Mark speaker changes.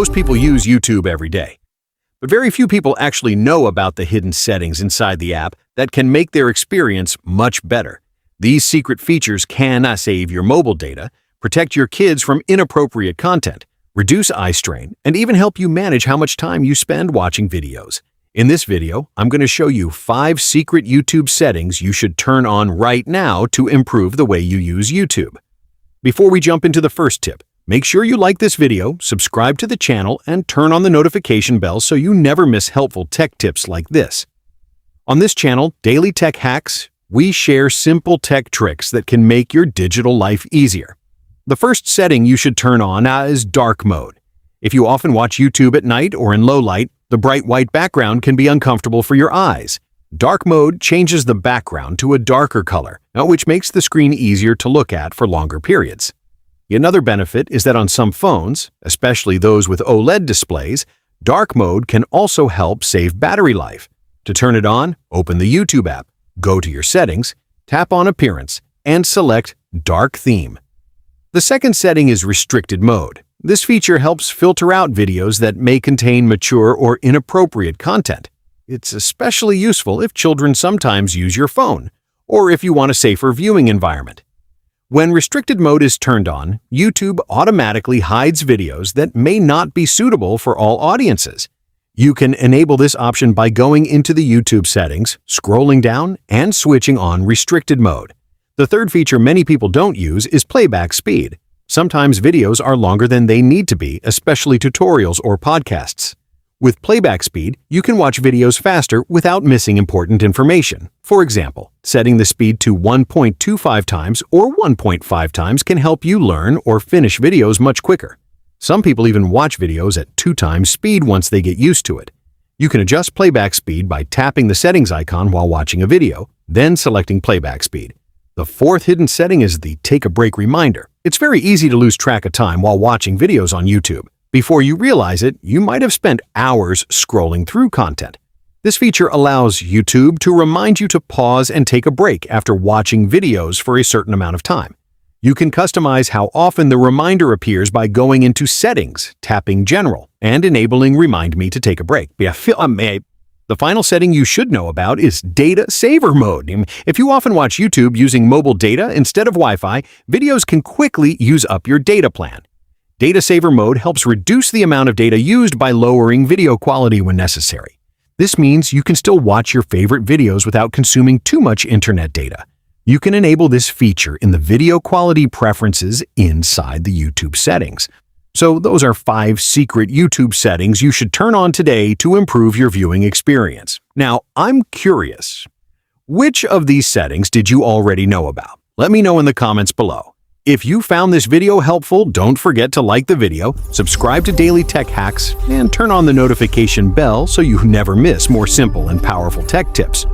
Speaker 1: Most people use YouTube every day, but very few people actually know about the hidden settings inside the app that can make their experience much better. These secret features can save your mobile data, protect your kids from inappropriate content, reduce eye strain, and even help you manage how much time you spend watching videos. In this video, I'm going to show you 5 secret YouTube settings you should turn on right now to improve the way you use YouTube. Before we jump into the first tip, make sure you like this video, subscribe to the channel, and turn on the notification bell so you never miss helpful tech tips like this. On this channel, Daily Tech Hacks, we share simple tech tricks that can make your digital life easier. The first setting you should turn on is dark mode. If you often watch YouTube at night or in low light, the bright white background can be uncomfortable for your eyes. Dark mode changes the background to a darker color, which makes the screen easier to look at for longer periods. Another benefit is that on some phones, especially those with OLED displays, dark mode can also help save battery life. To turn it on, open the YouTube app, go to your settings, tap on Appearance, and select Dark Theme. The second setting is restricted mode. This feature helps filter out videos that may contain mature or inappropriate content. It's especially useful if children sometimes use your phone, or if you want a safer viewing environment. When restricted mode is turned on, YouTube automatically hides videos that may not be suitable for all audiences. You can enable this option by going into the YouTube settings, scrolling down, and switching on restricted mode. The third feature many people don't use is Playback Speed. Sometimes videos are longer than they need to be, especially tutorials or podcasts. With Playback Speed, you can watch videos faster without missing important information. For example, setting the speed to 1.25 times or 1.5 times can help you learn or finish videos much quicker. Some people even watch videos at 2 times speed once they get used to it. You can adjust Playback Speed by tapping the settings icon while watching a video, then selecting Playback Speed. The fourth hidden setting is the Take a Break reminder. It's very easy to lose track of time while watching videos on YouTube. Before you realize it, you might have spent hours scrolling through content. This feature allows YouTube to remind you to pause and take a break after watching videos for a certain amount of time. You can customize how often the reminder appears by going into Settings, tapping General, and enabling Remind Me to take a break. The final setting you should know about is Data Saver Mode. If you often watch YouTube using mobile data instead of Wi-Fi, videos can quickly use up your data plan. Data Saver Mode helps reduce the amount of data used by lowering video quality when necessary. This means you can still watch your favorite videos without consuming too much internet data. You can enable this feature in the video quality preferences inside the YouTube settings. So those are 5 secret YouTube settings you should turn on today to improve your viewing experience. Now, I'm curious, which of these settings did you already know about? Let me know in the comments below. If you found this video helpful, don't forget to like the video, subscribe to Daily Tech Hacks, and turn on the notification bell so you never miss more simple and powerful tech tips.